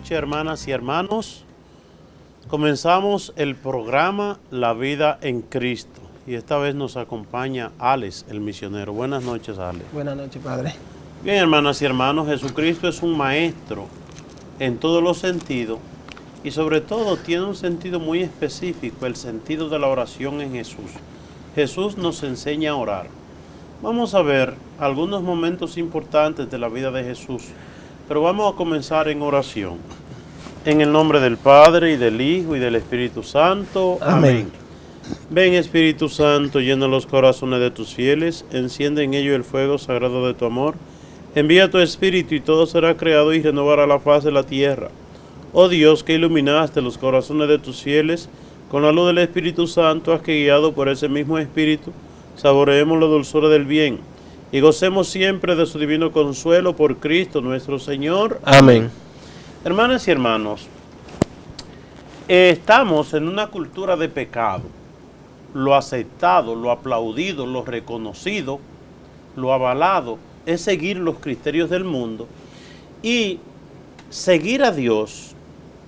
noches, hermanas y hermanos. Comenzamos el programa La Vida en Cristo y esta vez nos acompaña Alex, el misionero. Buenas noches, Alex. Buenas noches, Padre. Bien, hermanas y hermanos, Jesucristo es un maestro en todos los sentidos y sobre todo tiene un sentido muy específico, el sentido de la oración en Jesús. Jesús nos enseña a orar. Vamos a ver algunos momentos importantes de la vida de Jesús, pero vamos a comenzar en oración. En el nombre del Padre, y del Hijo, y del Espíritu Santo. Amén. Ven, Espíritu Santo, llena los corazones de tus fieles, enciende en ellos el fuego sagrado de tu amor. Envía tu Espíritu y todo será creado y renovará la faz de la tierra. Oh Dios, que iluminaste los corazones de tus fieles, con la luz del Espíritu Santo, haz que guiado por ese mismo Espíritu, saboreemos la dulzura del bien y gocemos siempre de su divino consuelo por Cristo nuestro Señor. Amén. Hermanas y hermanos, estamos en una cultura de pecado. Lo aceptado, lo aplaudido, lo reconocido, lo avalado es seguir los criterios del mundo y seguir a Dios,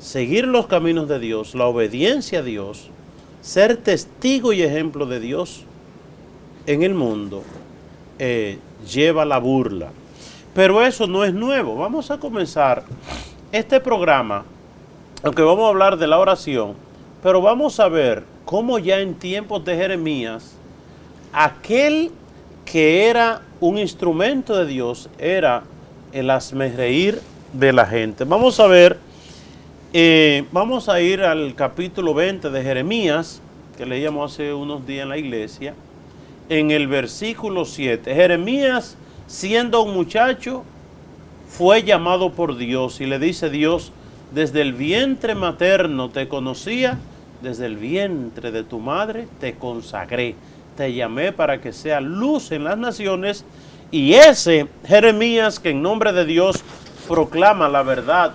seguir los caminos de Dios, la obediencia a Dios, ser testigo y ejemplo de Dios en el mundo, lleva la burla. Pero eso no es nuevo. Vamos a comenzar este programa, aunque vamos a hablar de la oración, pero vamos a ver cómo ya en tiempos de Jeremías, aquel que era un instrumento de Dios era el hazmerreír de la gente. Vamos a ver, vamos a ir al capítulo 20 de Jeremías, que leíamos hace unos días en la iglesia, en el versículo 7. Jeremías, siendo un muchacho, fue llamado por Dios y le dice Dios: desde el vientre materno te conocía, desde el vientre de tu madre te consagré, te llamé para que sea luz en las naciones. Y ese Jeremías, que en nombre de Dios proclama la verdad,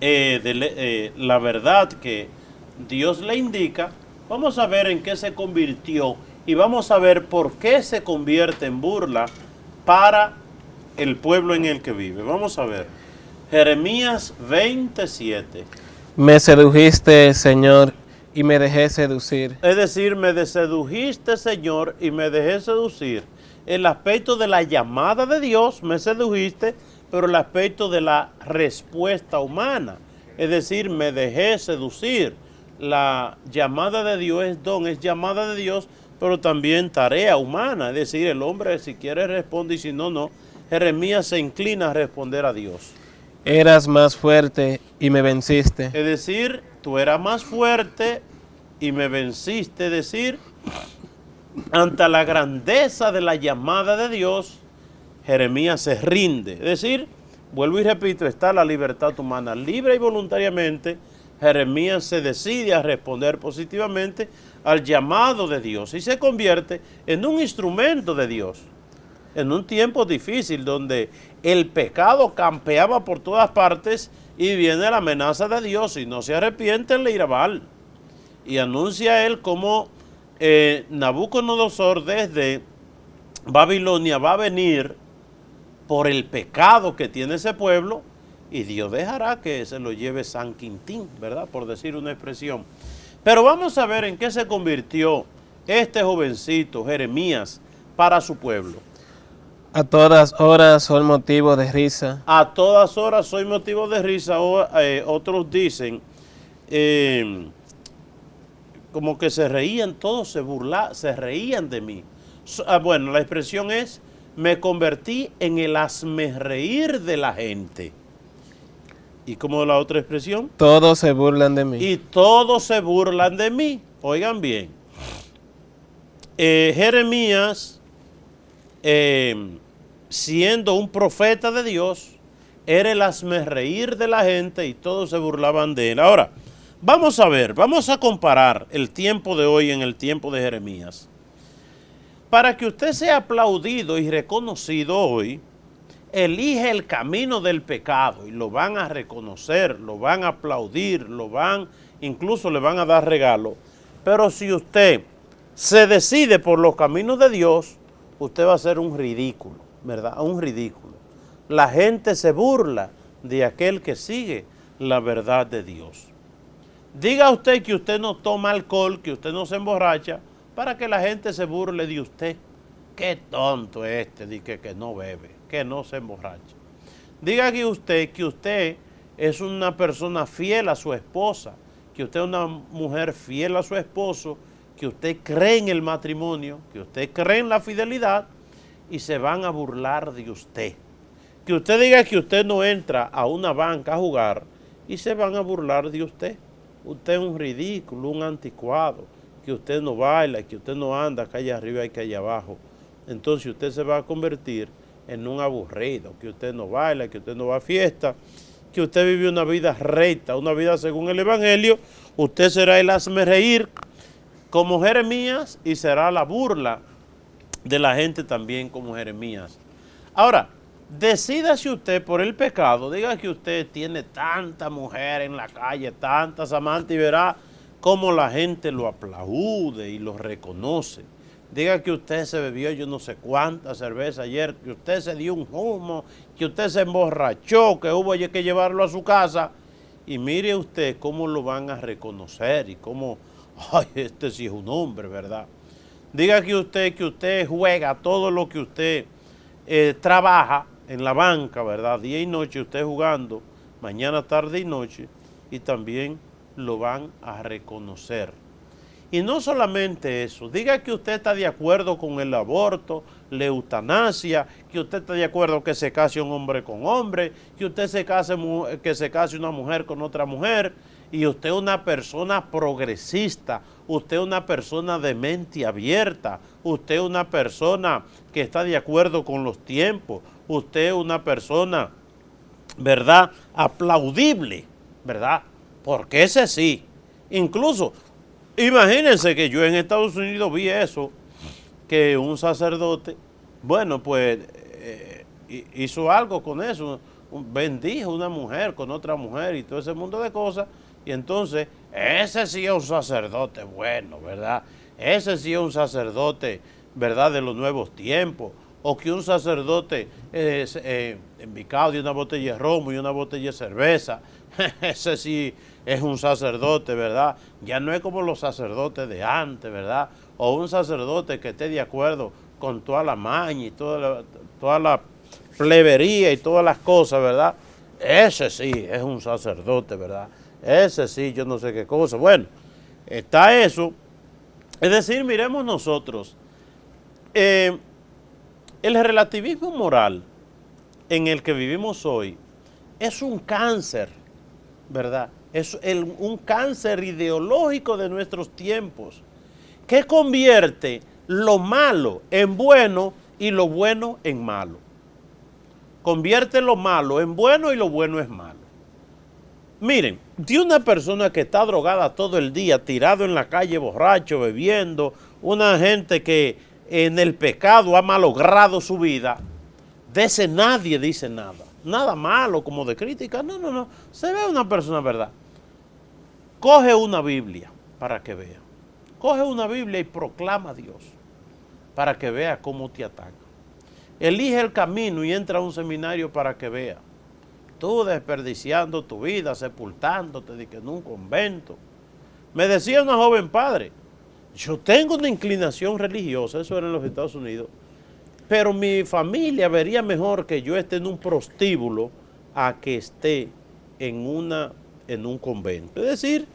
la verdad que Dios le indica, vamos a ver en qué se convirtió y vamos a ver por qué se convierte en burla para el pueblo en el que vive. Vamos a ver. Jeremías 27. Me sedujiste, Señor, y me dejé seducir. Es decir, me sedujiste, Señor, y me dejé seducir. El aspecto de la llamada de Dios, me sedujiste, pero el aspecto de la respuesta humana. Es decir, me dejé seducir. La llamada de Dios es don, es llamada de Dios, pero también tarea humana. Es decir, el hombre si quiere responde y si no, no. Jeremías se inclina a responder a Dios. Eras más fuerte y me venciste. Es decir, tú eras más fuerte y me venciste. Es decir, ante la grandeza de la llamada de Dios, Jeremías se rinde. Es decir, vuelvo y repito, está la libertad humana. Libre y voluntariamente, Jeremías se decide a responder positivamente al llamado de Dios y se convierte en un instrumento de Dios. En un tiempo difícil donde el pecado campeaba por todas partes y viene la amenaza de Dios: si no se arrepienten le irá mal. Y anuncia él como Nabucodonosor desde Babilonia va a venir por el pecado que tiene ese pueblo y Dios dejará que se lo lleve San Quintín, ¿verdad? Por decir una expresión. Pero vamos a ver en qué se convirtió este jovencito Jeremías para su pueblo. A todas horas soy motivo de risa. A todas horas soy motivo de risa. Otros dicen, como que se reían todos, se reían de mí. Bueno, la expresión es: me convertí en el hazmerreír de la gente. ¿Y cómo la otra expresión? Todos se burlan de mí. Y todos se burlan de mí. Oigan bien. Jeremías, siendo un profeta de Dios, era el hazmerreír de la gente y todos se burlaban de él. Ahora, vamos a ver, vamos a comparar el tiempo de hoy en el tiempo de Jeremías. Para que usted sea aplaudido y reconocido hoy, elige el camino del pecado y lo van a reconocer, lo van a aplaudir, incluso le van a dar regalo. Pero si usted se decide por los caminos de Dios, usted va a ser un ridículo, ¿verdad? Un ridículo. La gente se burla de aquel que sigue la verdad de Dios. Diga usted que usted no toma alcohol, que usted no se emborracha, para que la gente se burle de usted. Qué tonto este, dice que no bebe, que no se emborracha. Diga que usted es una persona fiel a su esposa, que usted es una mujer fiel a su esposo, que usted cree en el matrimonio, que usted cree en la fidelidad y se van a burlar de usted. Que usted diga que usted no entra a una banca a jugar y se van a burlar de usted. Usted es un ridículo, un anticuado, que usted no baila, que usted no anda calle arriba y calle abajo. Entonces usted se va a convertir en un aburrido, que usted no baila, que usted no va a fiesta, que usted vive una vida recta, una vida según el Evangelio. Usted será el hazmerreír como Jeremías y será la burla de la gente también como Jeremías. Ahora, decídase usted por el pecado, diga que usted tiene tanta mujer en la calle, tantas amantes, y verá cómo la gente lo aplaude y lo reconoce. Diga que usted se bebió yo no sé cuánta cerveza ayer, que usted se dio un humo, que usted se emborrachó, que hubo que llevarlo a su casa. Y mire usted cómo lo van a reconocer y cómo, ay, este sí es un hombre, ¿verdad? Diga que usted juega todo lo que usted trabaja en la banca, ¿verdad? Día y noche usted jugando, mañana, tarde y noche, y también lo van a reconocer. Y no solamente eso, diga que usted está de acuerdo con el aborto, la eutanasia, que usted está de acuerdo que se case un hombre con hombre, que usted que se case una mujer con otra mujer, y usted es una persona progresista, usted es una persona de mente abierta, usted es una persona que está de acuerdo con los tiempos, usted es una persona, ¿verdad?, aplaudible, ¿verdad? Porque ese sí, incluso, imagínense que yo en Estados Unidos vi eso, que un sacerdote, bueno, pues hizo algo con eso, bendijo una mujer con otra mujer y todo ese mundo de cosas, y entonces ese sí es un sacerdote bueno, ¿verdad? Ese sí es un sacerdote, ¿verdad?, de los nuevos tiempos, o que un sacerdote embicado de una botella de romo y una botella de cerveza, ese sí es un sacerdote, ¿verdad? Ya no es como los sacerdotes de antes, ¿verdad? O un sacerdote que esté de acuerdo con toda la maña y toda la plebería y todas las cosas, ¿verdad? Ese sí es un sacerdote, ¿verdad? Ese sí, yo no sé qué cosa. Bueno, está eso. Es decir, miremos nosotros, el relativismo moral en el que vivimos hoy es un cáncer, ¿verdad? Es un cáncer ideológico de nuestros tiempos, que convierte lo malo en bueno y lo bueno en malo. Convierte lo malo en bueno y lo bueno es malo. Miren, de una persona que está drogada todo el día, tirado en la calle, borracho, bebiendo, una gente que en el pecado ha malogrado su vida, de ese nadie dice nada. Nada malo como de crítica, no. Se ve una persona, ¿verdad? Coge una Biblia para que vea. Coge una Biblia y proclama a Dios para que vea cómo te ataca. Elige el camino y entra a un seminario para que vea. Tú desperdiciando tu vida, sepultándote de que en un convento. Me decía una joven padre, yo tengo una inclinación religiosa, eso era en los Estados Unidos, pero mi familia vería mejor que yo esté en un prostíbulo a que esté en un convento. Es decir,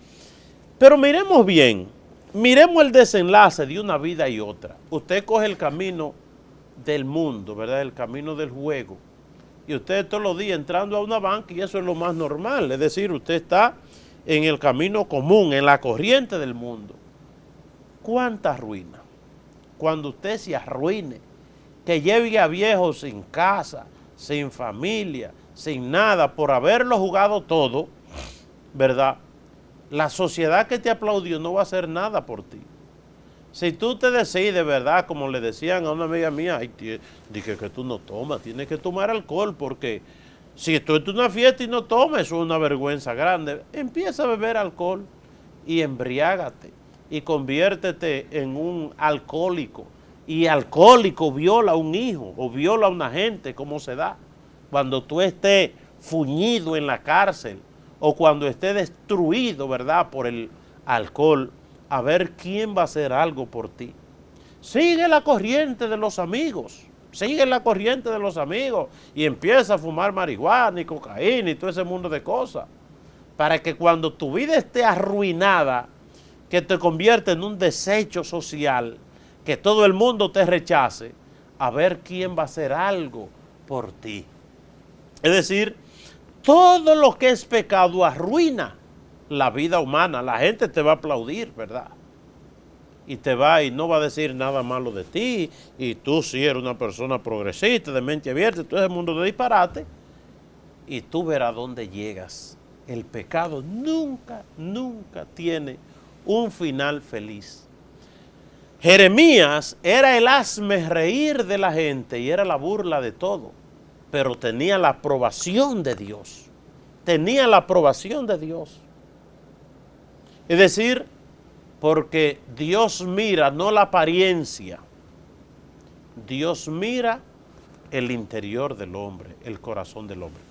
pero miremos bien, miremos el desenlace de una vida y otra. Usted coge el camino del mundo, ¿verdad? El camino del juego. Y usted todos los días entrando a una banca y eso es lo más normal. Es decir, usted está en el camino común, en la corriente del mundo. ¿Cuánta ruina? Cuando usted se arruine, que lleve a viejos sin casa, sin familia, sin nada, por haberlo jugado todo, ¿verdad? La sociedad que te aplaudió no va a hacer nada por ti. Si tú te decides, ¿verdad? Como le decían a una amiga mía, dije que tú no tomas, tienes que tomar alcohol, porque si tú estás en una fiesta y no tomas, eso es una vergüenza grande. Empieza a beber alcohol y embriágate y conviértete en un alcohólico. Y alcohólico viola a un hijo o viola a una gente, ¿cómo se da? Cuando tú estés fuñido en la cárcel o cuando esté destruido, ¿verdad?, por el alcohol, a ver quién va a hacer algo por ti. Sigue la corriente de los amigos, sigue la corriente de los amigos y empieza a fumar marihuana y cocaína y todo ese mundo de cosas, para que cuando tu vida esté arruinada, que te convierta en un desecho social, que todo el mundo te rechace, a ver quién va a hacer algo por ti. Es decir, todo lo que es pecado arruina la vida humana. La gente te va a aplaudir, ¿verdad? Y te va y no va a decir nada malo de ti, y tú sí eres una persona progresista, de mente abierta, todo ese mundo de disparate, y tú verás dónde llegas. El pecado nunca, nunca tiene un final feliz. Jeremías era el hazme reír de la gente y era la burla de todo, pero tenía la aprobación de Dios. Tenía la aprobación de Dios. Es decir, porque Dios mira no la apariencia, Dios mira el interior del hombre, el corazón del hombre.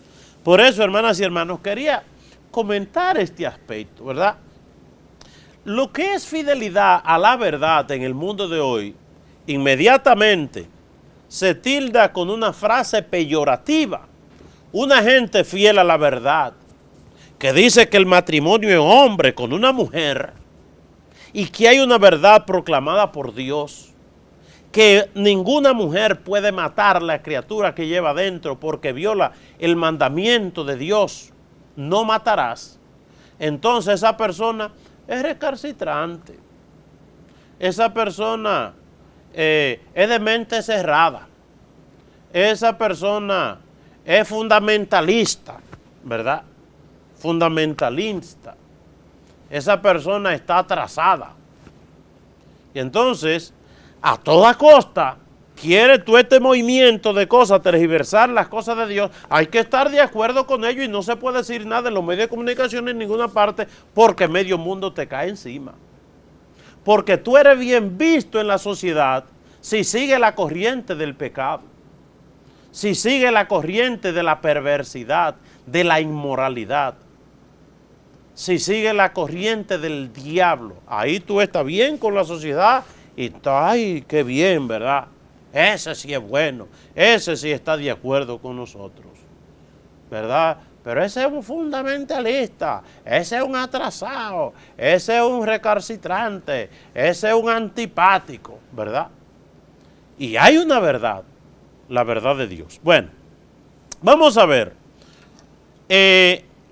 Por eso, hermanas y hermanos, quería comentar este aspecto, ¿verdad? Lo que es fidelidad a la verdad en el mundo de hoy, inmediatamente se tilda con una frase peyorativa. Una gente fiel a la verdad, que dice que el matrimonio es hombre con una mujer y que hay una verdad proclamada por Dios, que ninguna mujer puede matar la criatura que lleva dentro porque viola el mandamiento de Dios, no matarás. Entonces esa persona es recalcitrante, esa persona es de mente cerrada, esa persona es fundamentalista, ¿verdad? Fundamentalista. Esa persona está atrasada. Y entonces, a toda costa, quiere tú este movimiento de cosas, tergiversar las cosas de Dios. Hay que estar de acuerdo con ello y no se puede decir nada en los medios de comunicación en ninguna parte porque medio mundo te cae encima. Porque tú eres bien visto en la sociedad si sigue la corriente del pecado, si sigue la corriente de la perversidad, de la inmoralidad, si sigue la corriente del diablo. Ahí tú estás bien con la sociedad y ay, qué bien, ¿verdad? Ese sí es bueno, ese sí está de acuerdo con nosotros, ¿verdad? Pero ese es un fundamentalista, ese es un atrasado, ese es un recalcitrante, ese es un antipático, ¿verdad? Y hay una verdad, la verdad de Dios. Bueno, vamos a ver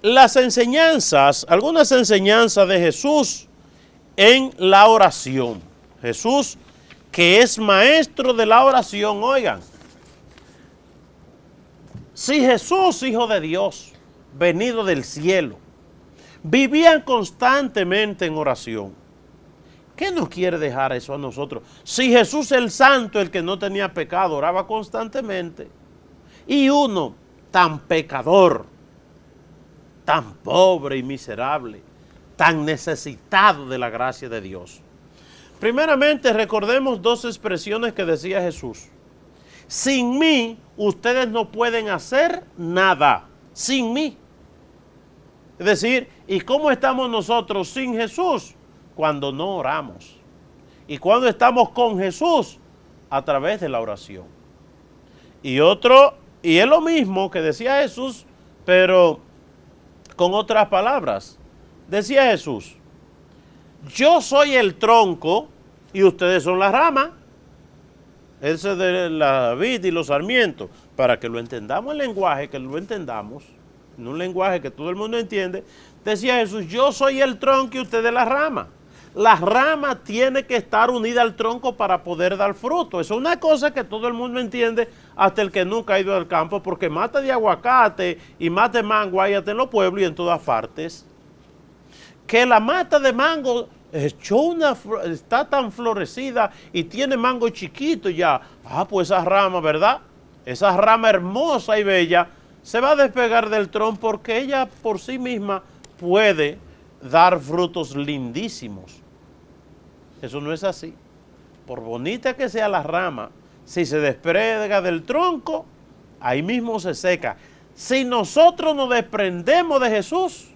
las enseñanzas, algunas enseñanzas de Jesús en la oración. Jesús, que es maestro de la oración, oigan. Si Jesús, hijo de Dios, venido del cielo, vivía constantemente en oración, ¿qué nos quiere dejar eso a nosotros? Si Jesús el santo, el que no tenía pecado, oraba constantemente, y uno tan pecador, tan pobre y miserable, tan necesitado de la gracia de Dios. Primeramente, recordemos dos expresiones que decía Jesús. Sin mí, ustedes no pueden hacer nada. Sin mí. Es decir, ¿y cómo estamos nosotros sin Jesús? Cuando no oramos. ¿Y cuando estamos con Jesús? A través de la oración. Y es lo mismo que decía Jesús, pero con otras palabras. Decía Jesús, yo soy el tronco y ustedes son las ramas. Ese de la vid y los sarmientos, para que lo entendamos el lenguaje, que lo entendamos, en un lenguaje que todo el mundo entiende. Decía Jesús, yo soy el tronco y ustedes la rama. La rama tiene que estar unida al tronco para poder dar fruto. Eso es una cosa que todo el mundo entiende, hasta el que nunca ha ido al campo, porque mata de aguacate y mata de mango hay hasta en los pueblos y en todas partes. Que la mata de mango está tan florecida y tiene mango chiquito ya. Pues esa rama, ¿verdad? Esa rama hermosa y bella se va a despegar del tronco porque ella por sí misma puede dar frutos lindísimos. Eso no es así. Por bonita que sea la rama, si se desprega del tronco, ahí mismo se seca. Si nosotros nos desprendemos de Jesús,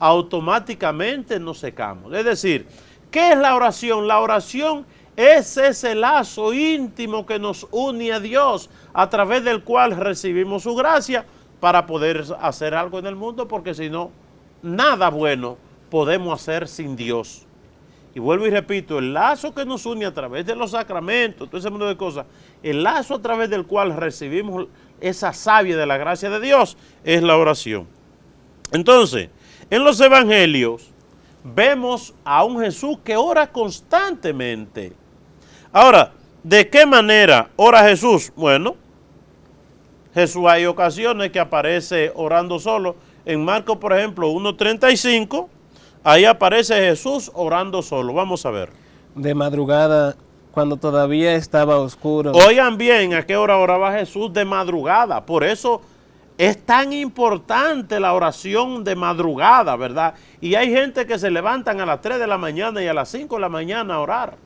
automáticamente nos secamos. Es decir, ¿qué es la oración? La oración es ese lazo íntimo que nos une a Dios, a través del cual recibimos su gracia para poder hacer algo en el mundo, porque si no, nada bueno podemos hacer sin Dios. Y vuelvo y repito, el lazo que nos une a través de los sacramentos, todo ese mundo de cosas, el lazo a través del cual recibimos esa savia de la gracia de Dios, es la oración. Entonces, en los evangelios vemos a un Jesús que ora constantemente. Ahora, ¿de qué manera ora Jesús? Bueno, Jesús hay ocasiones que aparece orando solo. En Marcos, por ejemplo, 1:35, ahí aparece Jesús orando solo. Vamos a ver. De madrugada, cuando todavía estaba oscuro. Oigan bien, ¿a qué hora oraba Jesús? De madrugada. Por eso es tan importante la oración de madrugada, ¿verdad? Y hay gente que se levantan a las 3 de la mañana y a las 5 de la mañana a orar.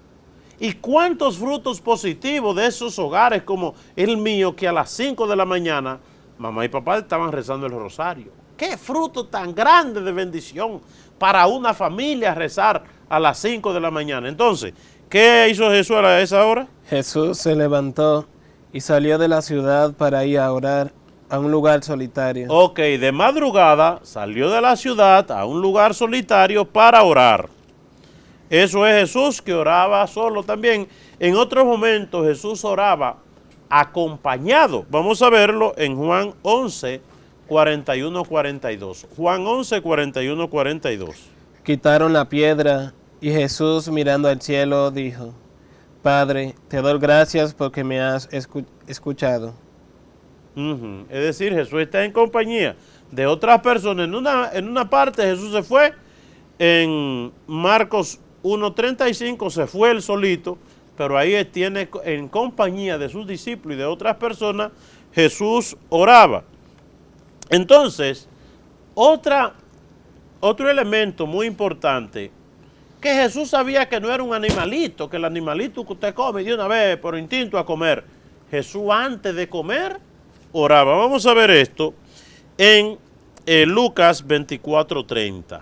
¿Y cuántos frutos positivos de esos hogares como el mío, que a las 5 de la mañana mamá y papá estaban rezando el rosario? ¡Qué fruto tan grande de bendición para una familia rezar a las 5 de la mañana! Entonces, ¿qué hizo Jesús a esa hora? Jesús se levantó y salió de la ciudad para ir a orar a un lugar solitario. Ok, de madrugada salió de la ciudad a un lugar solitario para orar. Eso es Jesús, que oraba solo también. En otros momentos Jesús oraba acompañado. Vamos a verlo en Juan 11, 41, 42. Juan 11, 41, 42. Quitaron la piedra y Jesús, mirando al cielo, dijo: Padre, te doy gracias porque me has escuchado. Es decir, Jesús está en compañía de otras personas. En una parte Jesús se fue. En Marcos 1:35 se fue él solito, pero ahí tiene en compañía de sus discípulos y de otras personas. Jesús oraba. Entonces, otro elemento muy importante, que Jesús sabía que no era un animalito, que el animalito que usted come de una vez por instinto a comer. Jesús, antes de comer, oraba. Vamos a ver esto en Lucas 24:30.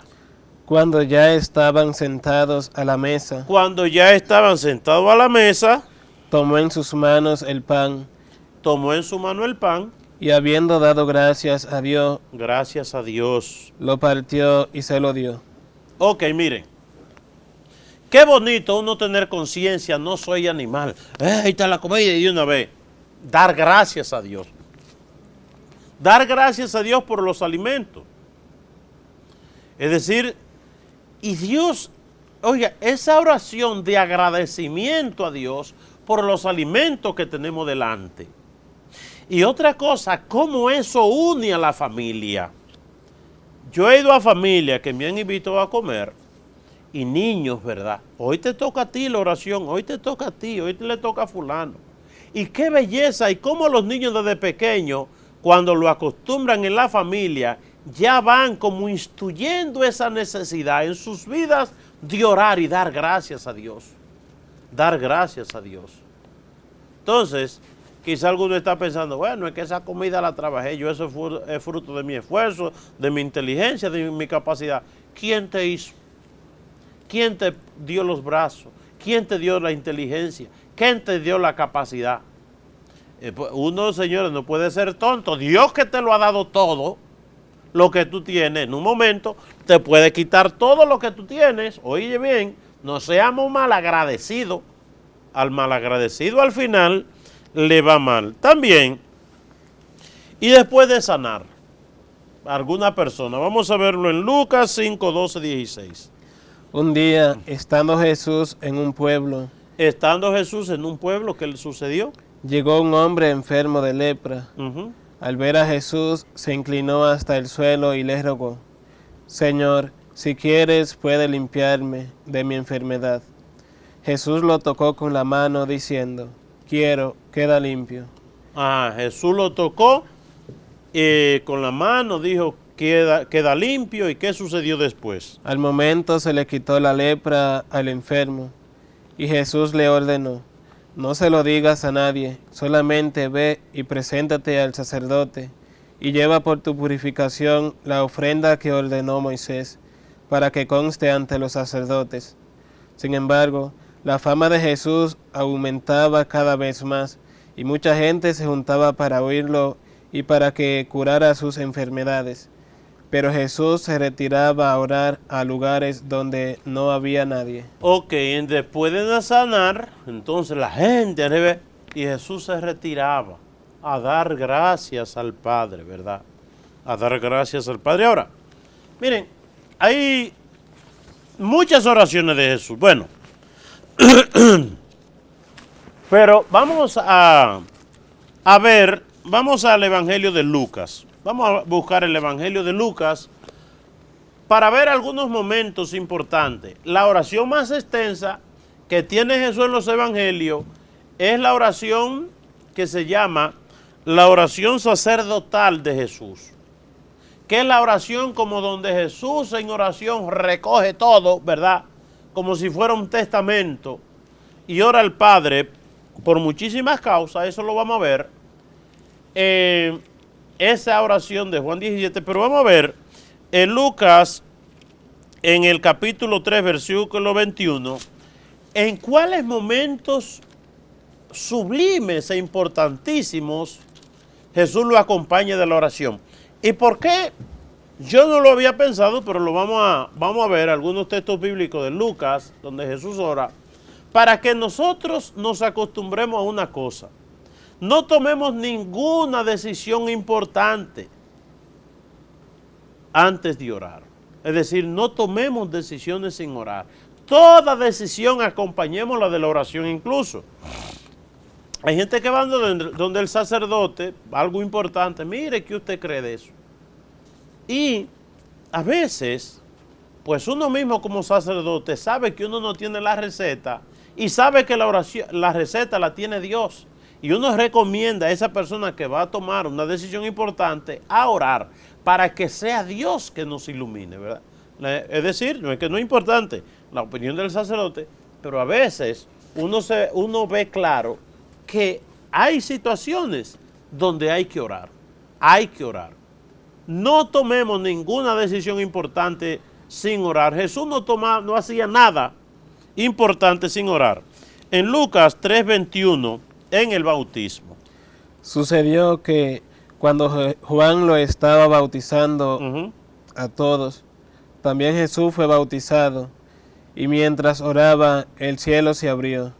Cuando ya estaban sentados a la mesa, tomó en sus manos el pan, y habiendo dado gracias a Dios, lo partió y se lo dio. Ok, miren, qué bonito uno tener conciencia, no soy animal. Ahí está la comida y de una vez. Dar gracias a Dios. Dar gracias a Dios por los alimentos. Es decir, y Dios, oiga, esa oración de agradecimiento a Dios por los alimentos que tenemos delante. Y otra cosa, cómo eso une a la familia. Yo he ido a familias que me han invitado a comer y niños, ¿verdad? Hoy te toca a ti la oración, hoy te toca a ti, hoy te le toca a fulano. Y qué belleza, y cómo los niños desde pequeños, cuando lo acostumbran en la familia, ya van como instruyendo esa necesidad en sus vidas de orar y dar gracias a Dios. Dar gracias a Dios. Entonces, quizá alguno está pensando, bueno, es que esa comida la trabajé yo, eso es fruto de mi esfuerzo, de mi inteligencia, de mi capacidad. ¿Quién te hizo? ¿Quién te dio los brazos? ¿Quién te dio la inteligencia? ¿Quién te dio la capacidad? Uno, señores, no puede ser tonto. Dios, que te lo ha dado todo, lo que tú tienes, en un momento te puede quitar todo lo que tú tienes. Oye bien, no seamos malagradecidos. Al malagradecido al final le va mal. También, y después de sanar a alguna persona, vamos a verlo en Lucas 5, 12, 16. Un día, estando Jesús en un pueblo, ¿qué le sucedió? Llegó un hombre enfermo de lepra. Al ver a Jesús, se inclinó hasta el suelo y le rogó: Señor, si quieres, puede limpiarme de mi enfermedad. Jesús lo tocó con la mano, diciendo: quiero, queda limpio. Jesús lo tocó con la mano, dijo: queda limpio. ¿Y qué sucedió después? Al momento se le quitó la lepra al enfermo, y Jesús le ordenó: no se lo digas a nadie, solamente ve y preséntate al sacerdote, y lleva por tu purificación la ofrenda que ordenó Moisés, para que conste ante los sacerdotes. Sin embargo, la fama de Jesús aumentaba cada vez más, y mucha gente se juntaba para oírlo y para que curara sus enfermedades. Pero Jesús se retiraba a orar a lugares donde no había nadie. Ok, después de sanar, entonces la gente ve, y Jesús se retiraba a dar gracias al Padre, ¿verdad? A dar gracias al Padre. Ahora, miren, hay muchas oraciones de Jesús. Bueno, pero vamos a ver, vamos al Evangelio de Lucas. Vamos a buscar el Evangelio de Lucas para ver algunos momentos importantes. La oración más extensa que tiene Jesús en los Evangelios es la oración que se llama la oración sacerdotal de Jesús, que es la oración como donde Jesús en oración recoge todo, ¿verdad? Como si fuera un testamento y ora al Padre por muchísimas causas, eso lo vamos a ver. Esa oración de Juan 17, pero vamos a ver en Lucas, en el capítulo 3, versículo 21, en cuáles momentos sublimes e importantísimos Jesús lo acompaña de la oración. ¿Y por qué? Yo no lo había pensado, pero lo vamos a ver algunos textos bíblicos de Lucas, donde Jesús ora, para que nosotros nos acostumbremos a una cosa. No tomemos ninguna decisión importante antes de orar. Es decir, no tomemos decisiones sin orar. Toda decisión acompañémosla de la oración incluso. Hay gente que va donde el sacerdote, algo importante, mire, ¿qué usted cree de eso? Y a veces, pues uno mismo como sacerdote sabe que uno no tiene la receta y sabe que la receta la tiene Dios. Y uno recomienda a esa persona que va a tomar una decisión importante a orar para que sea Dios que nos ilumine, ¿verdad? Es decir, no es que no es importante la opinión del sacerdote, pero a veces uno ve claro que hay situaciones donde hay que orar. Hay que orar. No tomemos ninguna decisión importante sin orar. Jesús no hacía nada importante sin orar. En Lucas 3:21, en el bautismo. Sucedió que cuando Juan lo estaba bautizando a todos, también Jesús fue bautizado, y mientras oraba, el cielo se abrió,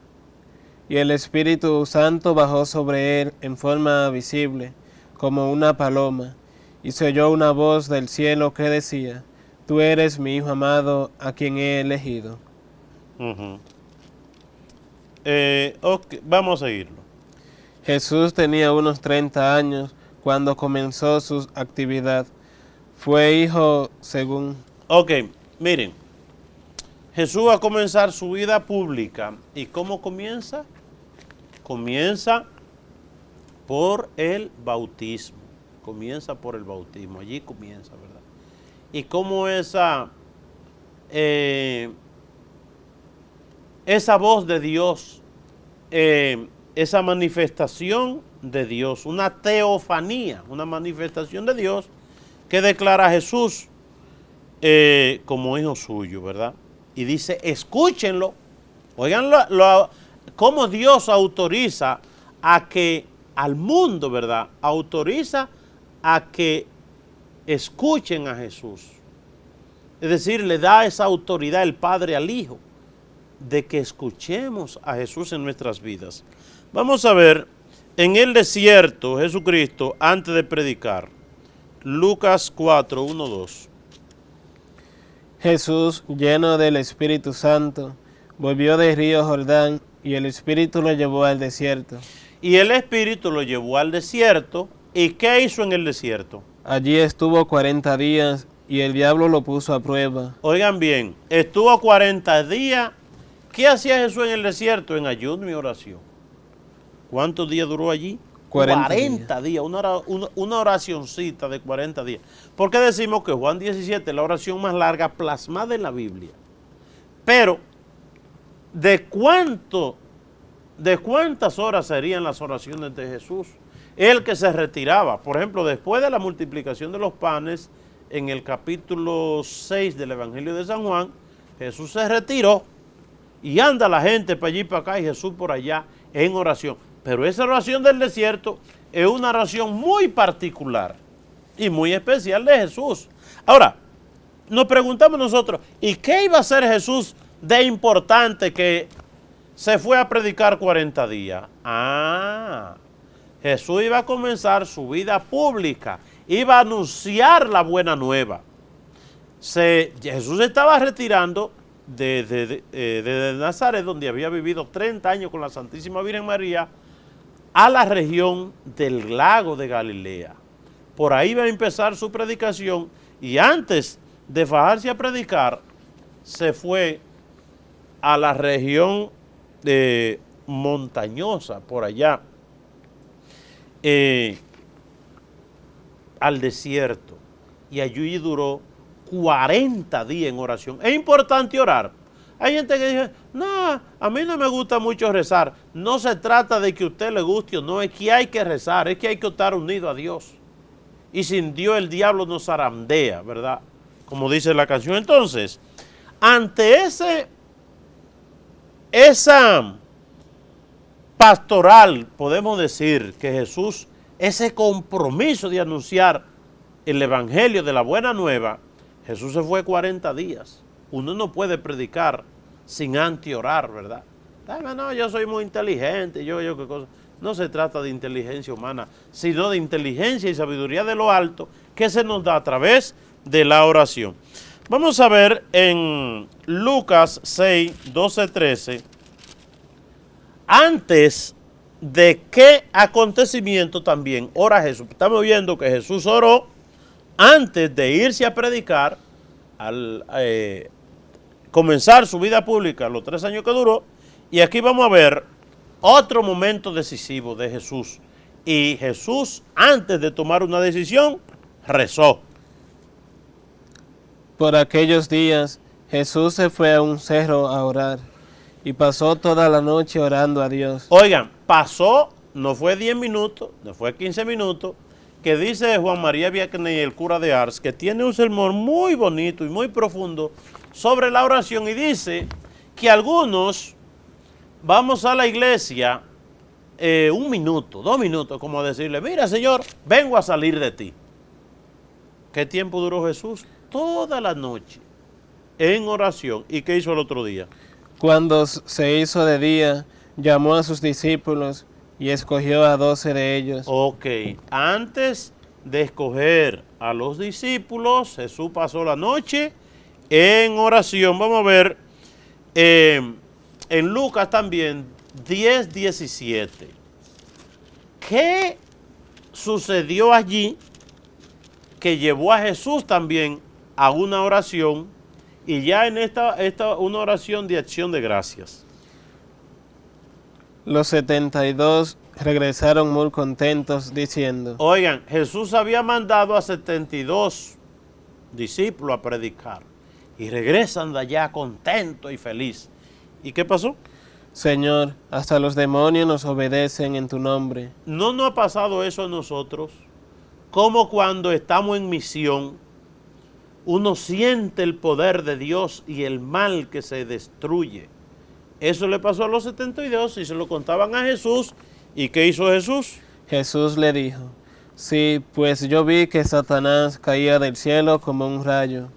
y el Espíritu Santo bajó sobre él en forma visible, como una paloma, y se oyó una voz del cielo que decía: Tú eres mi Hijo amado, a quien he elegido. Okay, vamos a seguirlo. Jesús tenía unos 30 años cuando comenzó su actividad. Fue hijo según... Ok, miren. Jesús va a comenzar su vida pública. ¿Y cómo comienza? Comienza por el bautismo. Comienza por el bautismo. Allí comienza, ¿verdad? Y cómo esa voz de Dios, esa manifestación de Dios, una teofanía, una manifestación de Dios que declara a Jesús como hijo suyo, ¿verdad? Y dice, escúchenlo, oigan cómo Dios autoriza a que al mundo, ¿verdad? Autoriza a que escuchen a Jesús. Es decir, le da esa autoridad el Padre al Hijo de que escuchemos a Jesús en nuestras vidas. Vamos a ver en el desierto Jesucristo antes de predicar. Lucas 4, 1, 2. Jesús, lleno del Espíritu Santo, volvió del río Jordán y el Espíritu lo llevó al desierto. Y el Espíritu lo llevó al desierto. ¿Y qué hizo en el desierto? Allí estuvo 40 días y el diablo lo puso a prueba. Oigan bien, estuvo 40 días. ¿Qué hacía Jesús en el desierto? En ayuno y oración. ¿Cuántos días duró allí? 40 días, una oracioncita de 40 días. ¿Por qué decimos que Juan 17 es la oración más larga plasmada en la Biblia? Pero, ¿de cuántas horas serían las oraciones de Jesús? El que se retiraba, por ejemplo, después de la multiplicación de los panes en el capítulo 6 del Evangelio de San Juan, Jesús se retiró y anda la gente para allí y para acá y Jesús por allá en oración. Pero esa oración del desierto es una oración muy particular y muy especial de Jesús. Ahora, nos preguntamos nosotros, ¿y qué iba a hacer Jesús de importante que se fue a predicar 40 días? Jesús iba a comenzar su vida pública, iba a anunciar la buena nueva. Jesús estaba retirando de Nazaret, donde había vivido 30 años con la Santísima Virgen María, a la región del lago de Galilea. Por ahí iba a empezar su predicación y antes de fajarse a predicar, se fue a la región montañosa, por allá, al desierto, y allí duró 40 días en oración. Es importante orar. Hay gente que dice, no, a mí no me gusta mucho rezar. No se trata de que a usted le guste o no, es que hay que rezar, es que hay que estar unido a Dios. Y sin Dios el diablo nos zarandea, ¿verdad? Como dice la canción. Entonces, ante esa pastoral, podemos decir que Jesús, ese compromiso de anunciar el Evangelio de la Buena Nueva, Jesús se fue 40 días. Uno no puede predicar sin antes orar, ¿verdad? No, yo soy muy inteligente, qué cosa. No se trata de inteligencia humana, sino de inteligencia y sabiduría de lo alto que se nos da a través de la oración. Vamos a ver en Lucas 6, 12, 13, antes de qué acontecimiento también ora Jesús. Estamos viendo que Jesús oró antes de irse a predicar, al comenzar su vida pública, los 3 años que duró, y aquí vamos a ver otro momento decisivo de Jesús. Y Jesús, antes de tomar una decisión, rezó. Por aquellos días, Jesús se fue a un cerro a orar y pasó toda la noche orando a Dios. Oigan, pasó, no fue 10 minutos, no fue 15 minutos, que dice Juan María Vianney, el cura de Ars, que tiene un sermón muy bonito y muy profundo sobre la oración, y dice que algunos vamos a la iglesia 1 minuto, 2 minutos, como decirle, mira Señor, vengo a salir de ti. ¿Qué tiempo duró Jesús? Toda la noche en oración. ¿Y qué hizo el otro día? Cuando se hizo de día, llamó a sus discípulos y escogió a 12 de ellos. Ok, antes de escoger a los discípulos, Jesús pasó la noche en oración. Vamos a ver en Lucas también 10, 17. ¿Qué sucedió allí que llevó a Jesús también a una oración, y ya en esta una oración de acción de gracias? Los 72 regresaron muy contentos diciendo, oigan, Jesús había mandado a 72 discípulos a predicar y regresan de allá contentos y felices. ¿Y qué pasó? Señor, hasta los demonios nos obedecen en tu nombre. ¿No nos ha pasado eso a nosotros? Como cuando estamos en misión, uno siente el poder de Dios y el mal que se destruye. Eso le pasó a los 72 y se lo contaban a Jesús. ¿Y qué hizo Jesús? Jesús le dijo, sí, pues yo vi que Satanás caía del cielo como un rayo.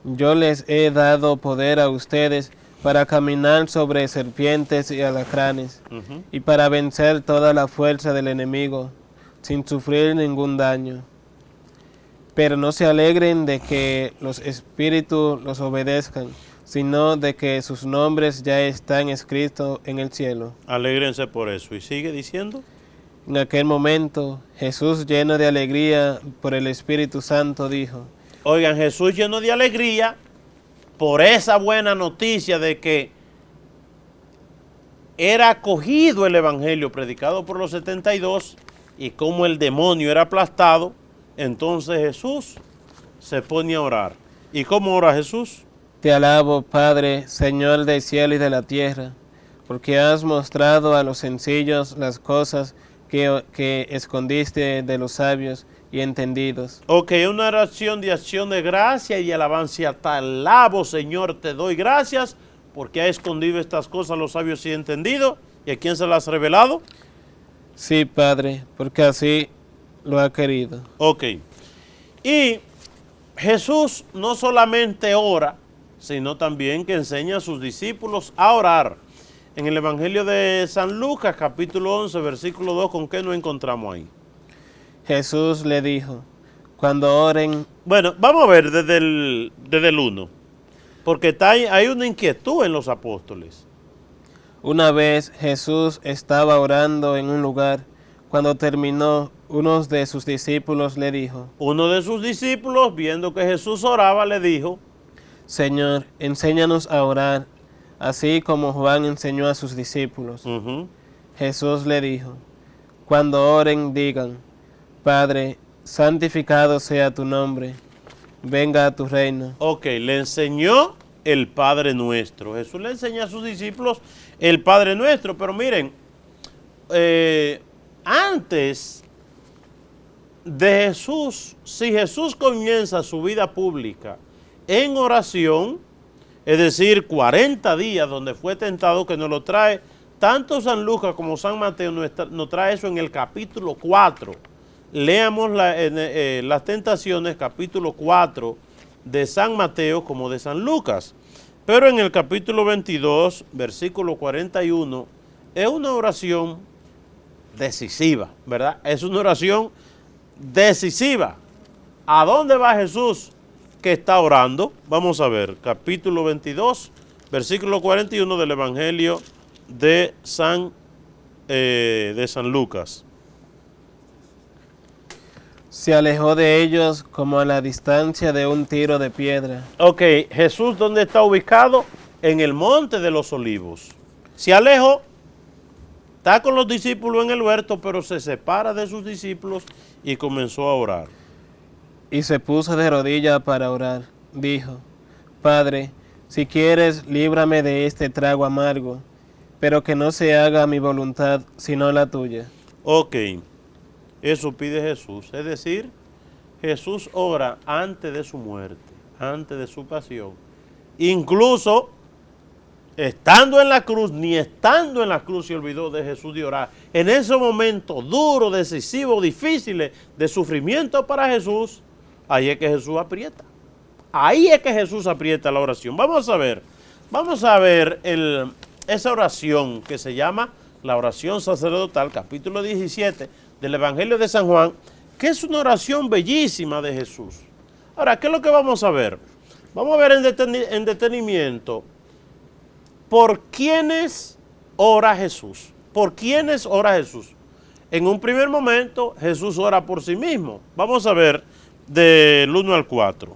Yo les he dado poder a ustedes para caminar sobre serpientes y alacranes y para vencer toda la fuerza del enemigo sin sufrir ningún daño. Pero no se alegren de que los espíritus los obedezcan, sino de que sus nombres ya están escritos en el cielo. Alégrense por eso. ¿Y sigue diciendo? En aquel momento, Jesús, lleno de alegría por el Espíritu Santo, dijo, oigan, Jesús lleno de alegría por esa buena noticia de que era acogido el Evangelio predicado por los 72 y como el demonio era aplastado, entonces Jesús se pone a orar. ¿Y cómo ora Jesús? Te alabo, Padre, Señor del cielo y de la tierra, porque has mostrado a los sencillos las cosas que escondiste de los sabios y entendidos. Ok, una oración de acción de gracia y alabanza. Te alabo, Señor, te doy gracias porque ha escondido estas cosas a los sabios y entendidos. ¿Y a quién se las ha revelado? Sí, Padre, porque así lo ha querido. Ok. Y Jesús no solamente ora, sino también que enseña a sus discípulos a orar. En el Evangelio de San Lucas, capítulo 11, versículo 2, ¿con qué nos encontramos ahí? Jesús le dijo, cuando oren... Bueno, vamos a ver desde el 1, porque hay una inquietud en los apóstoles. Una vez Jesús estaba orando en un lugar. Cuando terminó, uno de sus discípulos le dijo. Uno de sus discípulos, viendo que Jesús oraba, le dijo, Señor, enséñanos a orar, así como Juan enseñó a sus discípulos. Jesús le dijo, cuando oren digan, Padre, santificado sea tu nombre, venga a tu reino. Ok, le enseñó el Padre Nuestro. Jesús le enseña a sus discípulos el Padre Nuestro, pero miren, antes de Jesús, si Jesús comienza su vida pública en oración, es decir, 40 días donde fue tentado, que nos lo trae tanto San Lucas como San Mateo, nos trae eso en el capítulo 4. Leamos las tentaciones, capítulo 4 de San Mateo como de San Lucas. Pero en el capítulo 22, versículo 41, es una oración decisiva, ¿verdad? Es una oración decisiva. ¿A dónde va Jesús que está orando? Vamos a ver, capítulo 22, versículo 41 del Evangelio de San Lucas. Se alejó de ellos como a la distancia de un tiro de piedra. Ok, Jesús, ¿dónde está ubicado? En el monte de los olivos. Se alejó, está con los discípulos en el huerto, pero se separa de sus discípulos y comenzó a orar. Y se puso de rodillas para orar. Dijo, Padre, si quieres, líbrame de este trago amargo, pero que no se haga mi voluntad, sino la tuya. Ok. Eso pide Jesús, es decir, Jesús ora antes de su muerte, antes de su pasión. Incluso, estando en la cruz, ni estando en la cruz se olvidó de Jesús de orar. En ese momento duro, decisivo, difícil de sufrimiento para Jesús, ahí es que Jesús aprieta. Ahí es que Jesús aprieta la oración. Vamos a ver esa oración que se llama la oración sacerdotal, capítulo 17, del Evangelio de San Juan, que es una oración bellísima de Jesús. Ahora, ¿qué es lo que vamos a ver? Vamos a ver en detenimiento por quiénes ora Jesús. ¿Por quiénes ora Jesús? En un primer momento, Jesús ora por sí mismo. Vamos a ver del 1 al 4.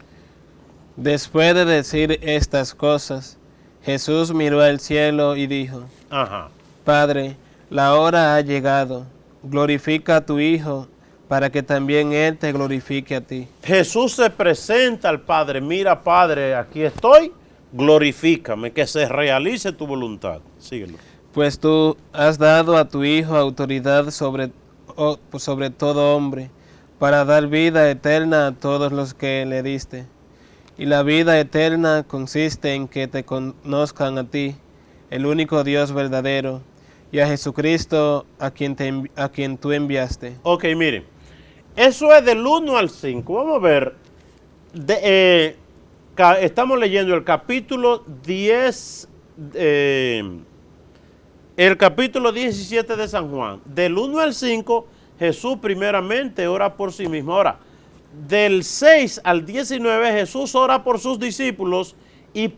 Después de decir estas cosas, Jesús miró al cielo y dijo, Padre, la hora ha llegado. Glorifica a tu Hijo, para que también Él te glorifique a ti. Jesús se presenta al Padre. Mira, Padre, aquí estoy, glorifícame, que se realice tu voluntad. Síguelo. Pues tú has dado a tu Hijo autoridad sobre todo hombre, para dar vida eterna a todos los que le diste. Y la vida eterna consiste en que te conozcan a ti, el único Dios verdadero, y a Jesucristo a quien tú enviaste. Ok, miren, eso es del 1 al 5. Vamos a ver, estamos leyendo el capítulo 10, el capítulo 17 de San Juan. Del 1 al 5, Jesús primeramente ora por sí mismo. Ahora, del 6 al 19, Jesús ora por sus discípulos y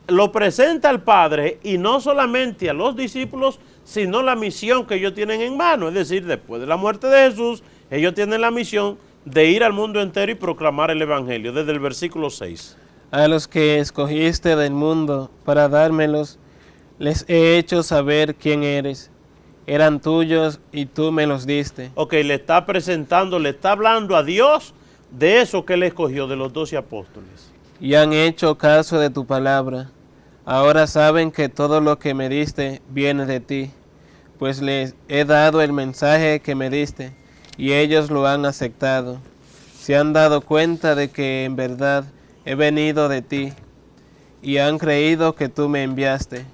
lo presenta al Padre, y no solamente a los discípulos, sino la misión que ellos tienen en mano. Es decir, después de la muerte de Jesús, ellos tienen la misión de ir al mundo entero y proclamar el Evangelio, desde el versículo 6. A los que escogiste del mundo para dármelos, les he hecho saber quién eres. Eran tuyos y tú me los diste. Ok, le está presentando, le está hablando a Dios de eso que él escogió, de los 12 apóstoles. Y han hecho caso de tu palabra. Ahora saben que todo lo que me diste viene de ti, pues les he dado el mensaje que me diste, y ellos lo han aceptado. Se han dado cuenta de que en verdad he venido de ti, y han creído que tú me enviaste.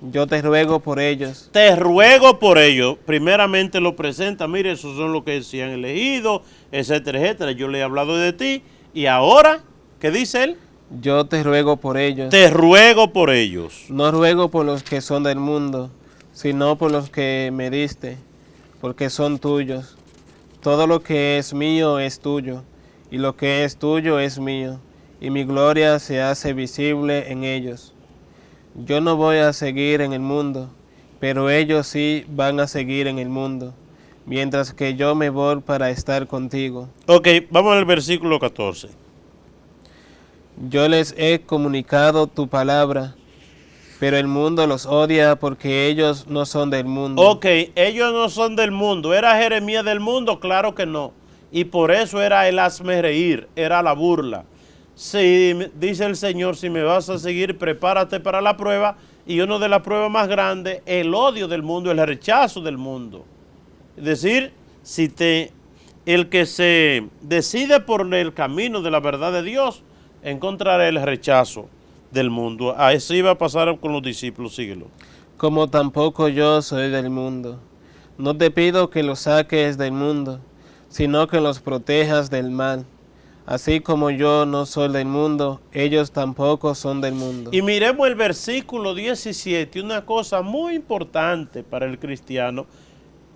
Yo te ruego por ellos. Te ruego por ellos. Primeramente lo presenta. Mire, esos son los que se han elegido, etcétera, etcétera. Yo le he hablado de ti. Y ahora, ¿qué dice él? Yo te ruego por ellos. Te ruego por ellos. No ruego por los que son del mundo, sino por los que me diste, porque son tuyos. Todo lo que es mío es tuyo, y lo que es tuyo es mío, y mi gloria se hace visible en ellos. Yo no voy a seguir en el mundo, pero ellos sí van a seguir en el mundo, mientras que yo me voy para estar contigo. Ok, vamos al versículo 14. Yo les he comunicado tu palabra, pero el mundo los odia porque ellos no son del mundo. Ok, ellos no son del mundo. ¿Era Jeremías del mundo? Claro que no. Y por eso era el hazme reír, era la burla. Si dice el Señor, si me vas a seguir, prepárate para la prueba. Y uno de las pruebas más grandes, el odio del mundo, el rechazo del mundo. Es decir, el que se decide por el camino de la verdad de Dios, encontrará el rechazo del mundo. Así iba a pasar con los discípulos, síguelo. Como tampoco yo soy del mundo. No te pido que los saques del mundo, sino que los protejas del mal. Así como yo no soy del mundo, ellos tampoco son del mundo. Y miremos el versículo 17, una cosa muy importante para el cristiano.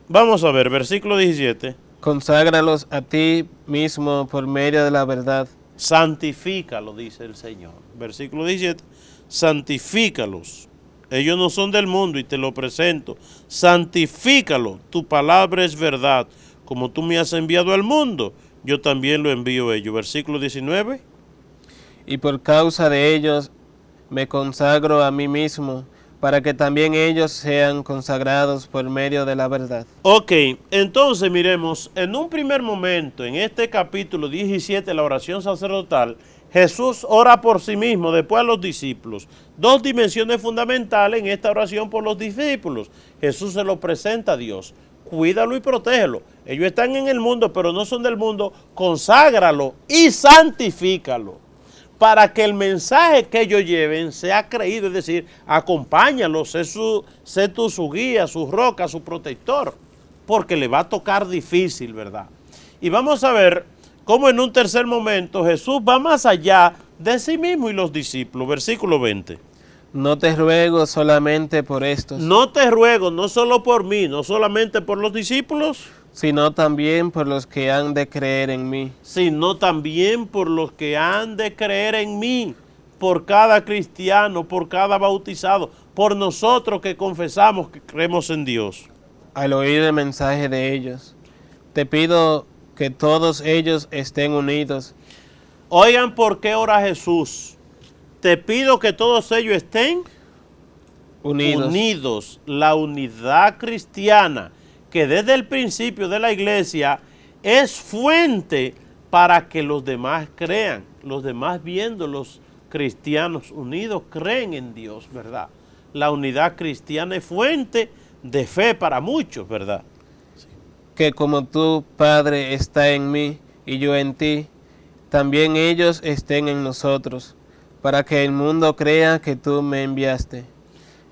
Vamos a ver, versículo 17. Conságralos a ti mismo por medio de la verdad. Santifícalo, dice el Señor. Versículo 17, santifícalos. Ellos no son del mundo y te lo presento. Santifícalo, tu palabra es verdad. Como tú me has enviado al mundo, yo también lo envío a ellos. Versículo 19. Y por causa de ellos me consagro a mí mismo, para que también ellos sean consagrados por medio de la verdad. Ok, entonces miremos, en un primer momento, en este capítulo 17, la oración sacerdotal, Jesús ora por sí mismo, después a los discípulos. Dos dimensiones fundamentales en esta oración por los discípulos. Jesús se lo presenta a Dios. Cuídalo y protégelo. Ellos están en el mundo, pero no son del mundo. Conságralo y santifícalo, para que el mensaje que ellos lleven sea creído, es decir, acompáñalo, sé tú su guía, su roca, su protector, porque le va a tocar difícil, ¿verdad? Y vamos a ver cómo en un tercer momento Jesús va más allá de sí mismo y los discípulos. Versículo 20. No te ruego solamente por estos. No te ruego, no solo por mí, no solamente por los discípulos, sino también por los que han de creer en mí. Sino también por los que han de creer en mí, por cada cristiano, por cada bautizado, por nosotros que confesamos que creemos en Dios. Al oír el mensaje de ellos, te pido que todos ellos estén unidos. Oigan por qué ora Jesús. Te pido que todos ellos estén unidos. La unidad cristiana, que desde el principio de la iglesia es fuente para que los demás crean. Los demás, viendo los cristianos unidos, creen en Dios, ¿verdad? La unidad cristiana es fuente de fe para muchos, ¿verdad? Sí. Que como tú, Padre, está en mí y yo en ti, también ellos estén en nosotros, para que el mundo crea que tú me enviaste.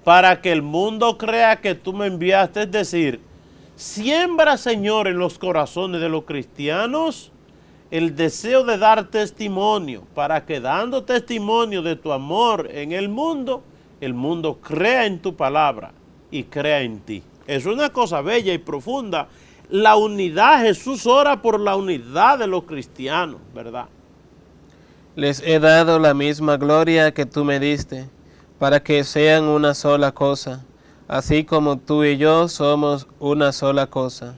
Para que el mundo crea que tú me enviaste, es decir, siembra, Señor, en los corazones de los cristianos el deseo de dar testimonio, para que dando testimonio de tu amor en el mundo crea en tu palabra y crea en ti. Es una cosa bella y profunda. La unidad, Jesús ora por la unidad de los cristianos, ¿verdad? Les he dado la misma gloria que tú me diste, para que sean una sola cosa, así como tú y yo somos una sola cosa.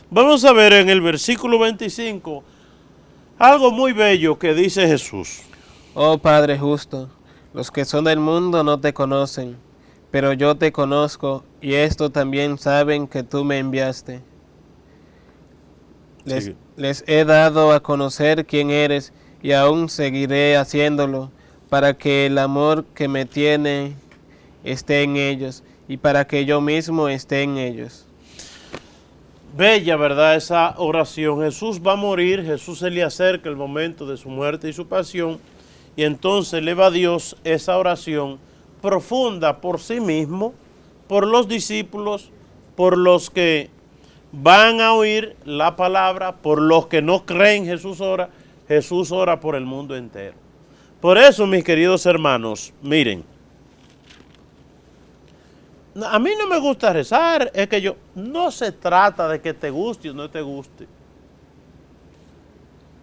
Vamos a ver en el versículo 25 algo muy bello que dice Jesús. Oh Padre justo, los que son del mundo no te conocen, pero yo te conozco, y esto también saben que tú me enviaste. Les he dado a conocer quién eres, y aún seguiré haciéndolo, para que el amor que me tiene esté en ellos, y para que yo mismo esté en ellos. Bella, ¿verdad? Esa oración. Jesús va a morir, Jesús se le acerca el momento de su muerte y su pasión, y entonces eleva a Dios esa oración profunda por sí mismo, por los discípulos, por los que van a oír la palabra, por los que no creen Jesús ora por el mundo entero. Por eso, mis queridos hermanos, miren, a mí no me gusta rezar, es que no se trata de que te guste o no te guste.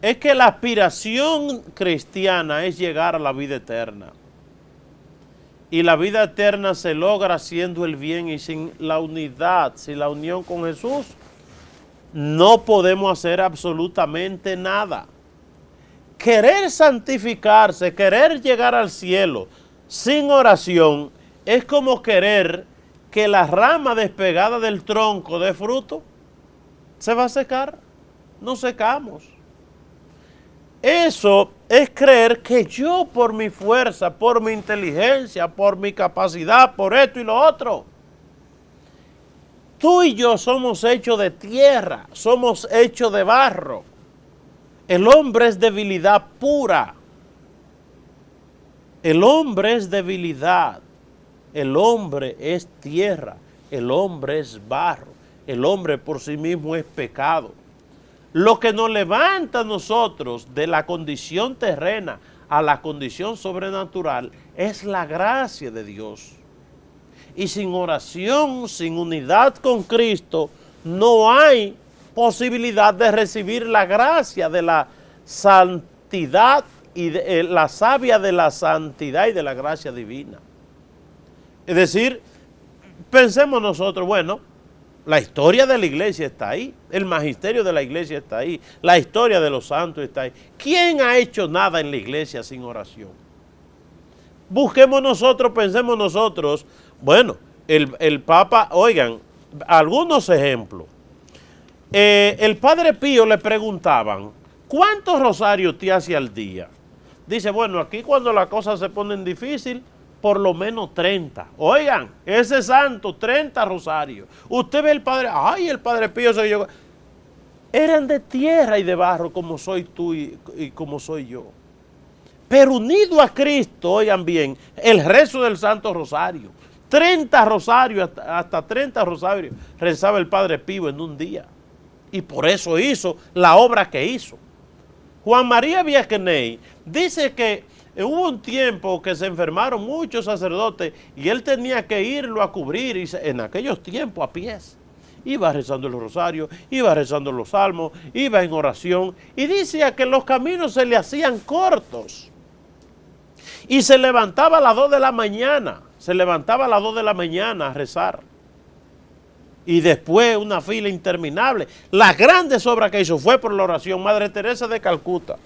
Es que la aspiración cristiana es llegar a la vida eterna. Y la vida eterna se logra haciendo el bien, y sin la unidad, sin la unión con Jesús, no podemos hacer absolutamente nada. Querer santificarse, querer llegar al cielo sin oración, es como querer que la rama despegada del tronco dé fruto. ¿Se va a secar? No secamos. Eso es creer que yo, por mi fuerza, por mi inteligencia, por mi capacidad, por esto y lo otro. Tú y yo somos hechos de tierra, somos hechos de barro. El hombre es debilidad pura. El hombre es debilidad. El hombre es tierra. El hombre es barro. El hombre por sí mismo es pecado. Lo que nos levanta a nosotros de la condición terrena a la condición sobrenatural es la gracia de Dios. Y sin oración, sin unidad con Cristo, no hay posibilidad de recibir la gracia de la santidad y la savia de la santidad y de la gracia divina. Es decir, pensemos nosotros, bueno, la historia de la iglesia está ahí, el magisterio de la iglesia está ahí, la historia de los santos está ahí. ¿Quién ha hecho nada en la iglesia sin oración? Busquemos nosotros, pensemos nosotros, bueno, el Papa, oigan, algunos ejemplos. El Padre Pío le preguntaban, ¿cuántos rosarios te hace al día? Dice, bueno, aquí cuando las cosas se ponen difíciles, por lo menos 30. Oigan, ese santo, 30 rosarios. Usted ve el Padre Pío soy yo. Eran de tierra y de barro como soy tú y como soy yo. Pero unido a Cristo, oigan bien, el rezo del Santo Rosario. 30 rosarios, hasta 30 rosarios rezaba el Padre Pío en un día. Y por eso hizo la obra que hizo. Juan María Vianney dice que hubo un tiempo que se enfermaron muchos sacerdotes y él tenía que irlo a cubrir, y en aquellos tiempos a pies. Iba rezando los rosarios, iba rezando los salmos, iba en oración, y decía que los caminos se le hacían cortos. Y se levantaba a las 2 de la mañana, a rezar. Y después una fila interminable. Las grandes obras que hizo fue por la oración. Madre Teresa de Calcuta,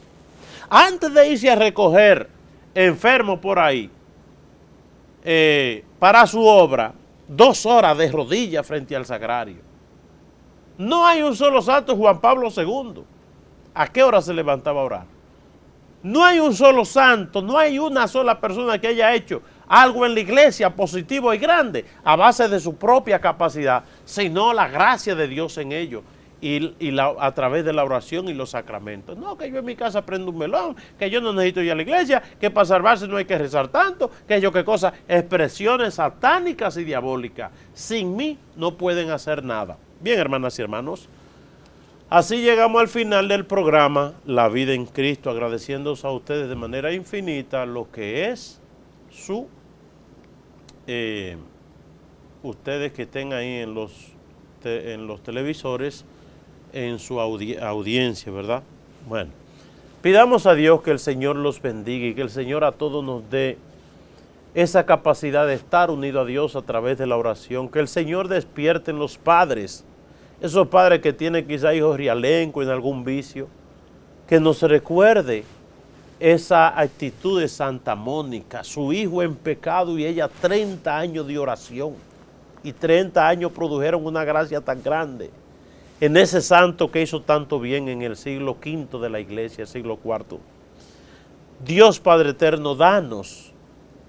antes de irse a recoger enfermos por ahí, para su obra, 2 horas de rodillas frente al sagrario. No hay un solo santo. Juan Pablo II, ¿a qué hora se levantaba a orar? No hay un solo santo, no hay una sola persona que haya hecho algo en la iglesia positivo y grande a base de su propia capacidad, sino la gracia de Dios en ellos a través de la oración y los sacramentos. No, que yo en mi casa prendo un melón, que yo no necesito ir a la iglesia, que para salvarse no hay que rezar tanto, que yo qué cosa, expresiones satánicas y diabólicas. Sin mí no pueden hacer nada. Bien, hermanas y hermanos, así llegamos al final del programa La Vida en Cristo, agradeciéndoos a ustedes de manera infinita lo que es su, ustedes que estén ahí en los televisores, en su audiencia, ¿verdad? Bueno, pidamos a Dios que el Señor los bendiga y que el Señor a todos nos dé esa capacidad de estar unido a Dios a través de la oración, que el Señor despierte en los padres, esos padres que tienen quizá hijos rialencos en algún vicio, que nos recuerde esa actitud de Santa Mónica, su hijo en pecado y ella 30 años de oración, y 30 años produjeron una gracia tan grande en ese santo que hizo tanto bien en el siglo V de la iglesia, el siglo IV. Dios Padre Eterno, danos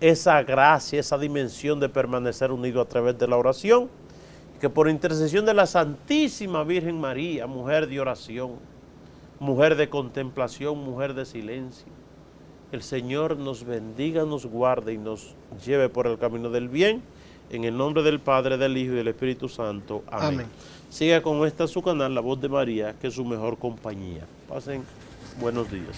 esa gracia, esa dimensión de permanecer unido a través de la oración, que que por intercesión de la Santísima Virgen María, mujer de oración, mujer de contemplación, mujer de silencio, el Señor nos bendiga, nos guarde y nos lleve por el camino del bien, en el nombre del Padre, del Hijo y del Espíritu Santo. Amén. Amén. Siga con su canal, La Voz de María, que es su mejor compañía. Pasen buenos días.